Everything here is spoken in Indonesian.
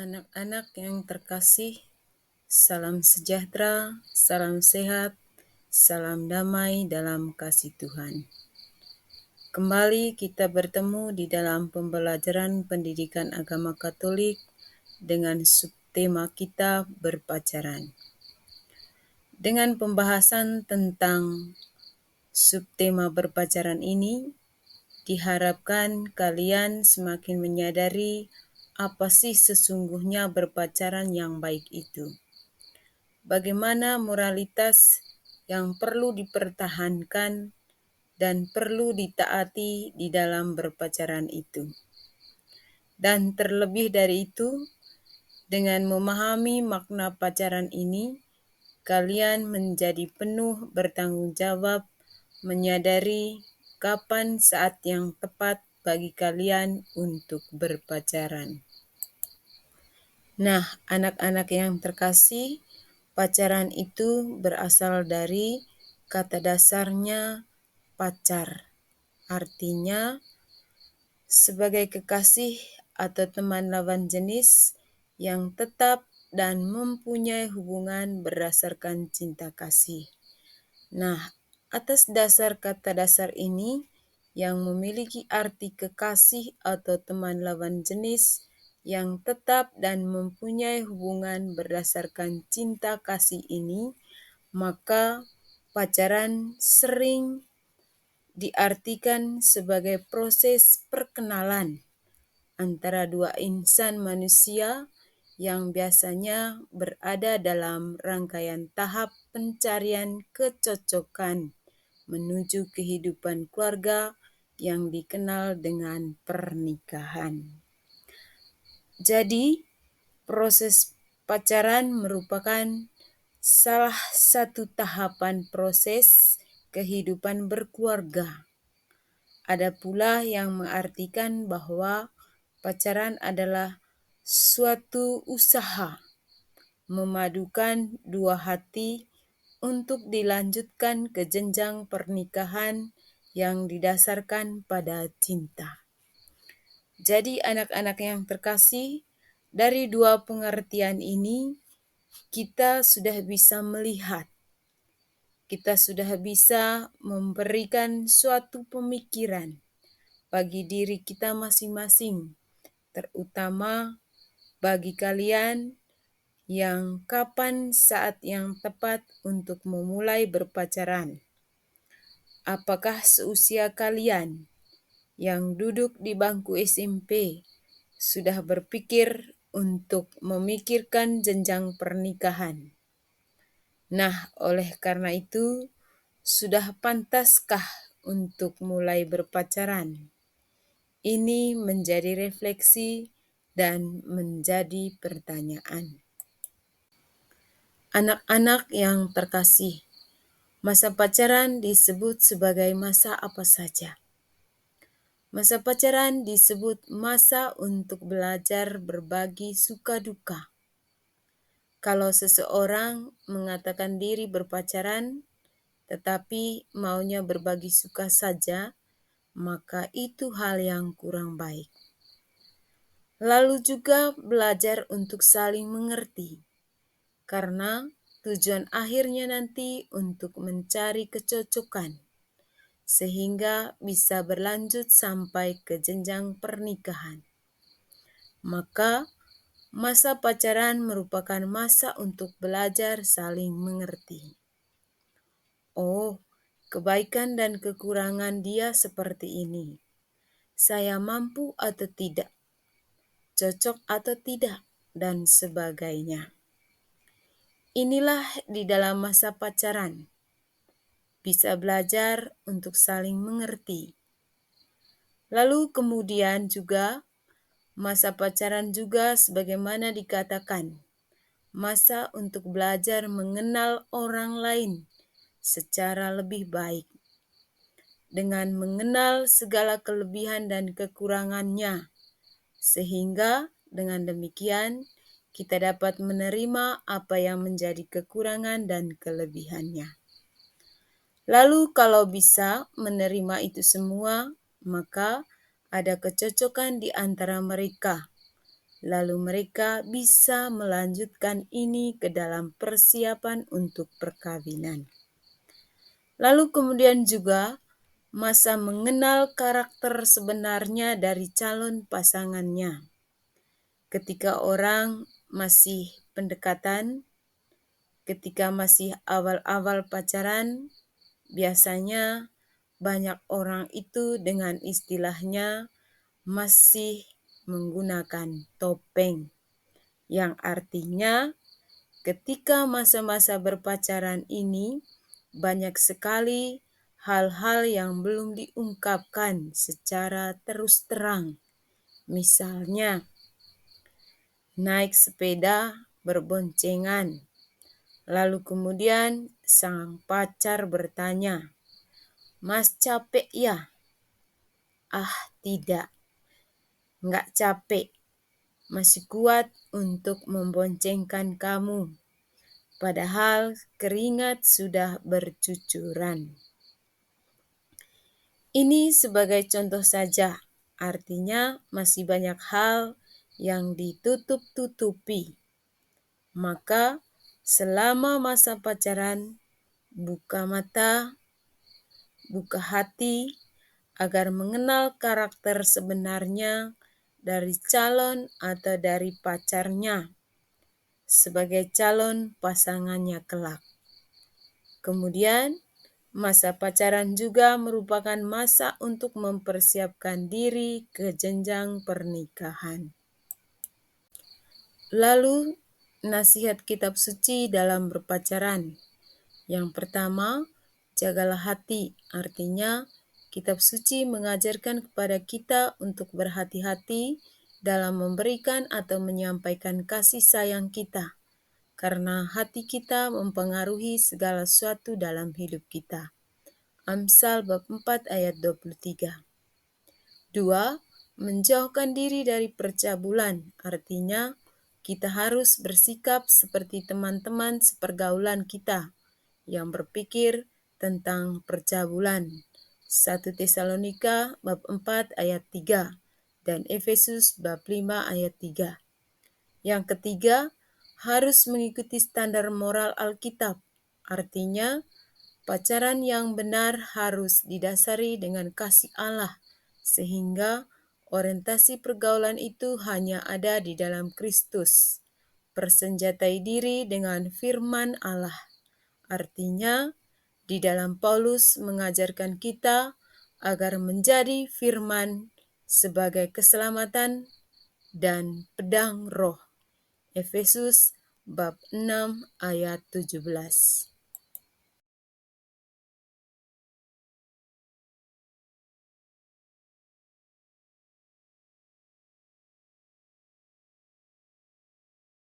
Anak-anak yang terkasih, salam sejahtera, salam sehat, salam damai dalam kasih Tuhan. Kembali kita bertemu di dalam pembelajaran pendidikan agama Katolik dengan subtema kita berpacaran. Dengan pembahasan tentang subtema berpacaran ini, diharapkan kalian semakin menyadari apa sih sesungguhnya berpacaran yang baik itu. Bagaimana moralitas yang perlu dipertahankan dan perlu ditaati di dalam berpacaran itu. Dan terlebih dari itu, dengan memahami makna pacaran ini, kalian menjadi penuh bertanggung jawab menyadari kapan saat yang tepat bagi kalian untuk berpacaran. Nah, anak-anak yang terkasih, pacaran itu berasal dari kata dasarnya pacar. Artinya, sebagai kekasih atau teman lawan jenis yang tetap dan mempunyai hubungan berdasarkan cinta kasih. Nah, atas dasar kata dasar ini yang memiliki arti kekasih atau teman lawan jenis yang tetap dan mempunyai hubungan berdasarkan cinta kasih ini, maka pacaran sering diartikan sebagai proses perkenalan antara dua insan manusia yang biasanya berada dalam rangkaian tahap pencarian kecocokan menuju kehidupan keluarga yang dikenal dengan pernikahan. Jadi, proses pacaran merupakan salah satu tahapan proses kehidupan berkeluarga. Ada pula yang mengartikan bahwa pacaran adalah suatu usaha memadukan dua hati untuk dilanjutkan ke jenjang pernikahan yang didasarkan pada cinta. Jadi anak-anak yang terkasih, dari dua pengertian ini kita sudah bisa melihat, kita sudah bisa memberikan suatu pemikiran bagi diri kita masing-masing, terutama bagi kalian yang kapan saat yang tepat untuk memulai berpacaran. Apakah seusia kalian yang duduk di bangku SMP sudah berpikir untuk memikirkan jenjang pernikahan? Nah, oleh karena itu, sudah pantaskah untuk mulai berpacaran? Ini menjadi refleksi dan menjadi pertanyaan. Anak-anak yang terkasih, masa pacaran disebut sebagai masa apa saja? Masa pacaran disebut masa untuk belajar berbagi suka duka. Kalau seseorang mengatakan diri berpacaran, tetapi maunya berbagi suka saja, maka itu hal yang kurang baik. Lalu juga belajar untuk saling mengerti, karena tujuan akhirnya nanti untuk mencari kecocokan, sehingga bisa berlanjut sampai ke jenjang pernikahan. Maka masa pacaran merupakan masa untuk belajar saling mengerti. Oh, kebaikan dan kekurangan dia seperti ini. Saya mampu atau tidak, cocok atau tidak, dan sebagainya. Inilah di dalam masa pacaran. Bisa belajar untuk saling mengerti. Lalu kemudian juga masa pacaran juga sebagaimana dikatakan, masa untuk belajar mengenal orang lain secara lebih baik. Dengan mengenal segala kelebihan dan kekurangannya, sehingga dengan demikian kita dapat menerima apa yang menjadi kekurangan dan kelebihannya. Lalu kalau bisa menerima itu semua, maka ada kecocokan di antara mereka. lalu mereka bisa melanjutkan ini ke dalam persiapan untuk perkawinan. Lalu kemudian juga masa mengenal karakter sebenarnya dari calon pasangannya. Ketika orang masih pendekatan, ketika masih awal-awal pacaran, biasanya banyak orang itu dengan istilahnya masih menggunakan topeng, yang artinya ketika masa-masa berpacaran ini banyak sekali hal-hal yang belum diungkapkan secara terus terang. Misalnya, naik sepeda berboncengan, lalu kemudian sang pacar bertanya, "Mas capek ya?" "Ah tidak, nggak capek, masih kuat untuk memboncengkan kamu." Padahal keringat sudah bercucuran. Ini sebagai contoh saja, artinya masih banyak hal yang ditutup-tutupi. Maka selama masa pacaran, buka mata, buka hati, agar mengenal karakter sebenarnya dari calon atau dari pacarnya sebagai calon pasangannya kelak. Kemudian, masa pacaran juga merupakan masa untuk mempersiapkan diri ke jenjang pernikahan. Lalu, nasihat kitab suci dalam berpacaran. Yang pertama, jagalah hati. Artinya, kitab suci mengajarkan kepada kita untuk berhati-hati dalam memberikan atau menyampaikan kasih sayang kita, karena hati kita mempengaruhi segala sesuatu dalam hidup kita. Amsal bab 4 ayat 23. 2. Menjauhkan diri dari percabulan, artinya kita harus bersikap seperti teman-teman sepergaulan kita yang berpikir tentang percabulan. 1 Tesalonika bab 4 ayat 3 dan Efesus bab 5 ayat 3. Yang ketiga, harus mengikuti standar moral Alkitab. Artinya, pacaran yang benar harus didasari dengan kasih Allah, sehingga orientasi pergaulan itu hanya ada di dalam Kristus. Persenjatai diri dengan firman Allah. Artinya, di dalam Paulus mengajarkan kita agar menjadi firman sebagai keselamatan dan pedang roh. Efesus bab 6 ayat 17.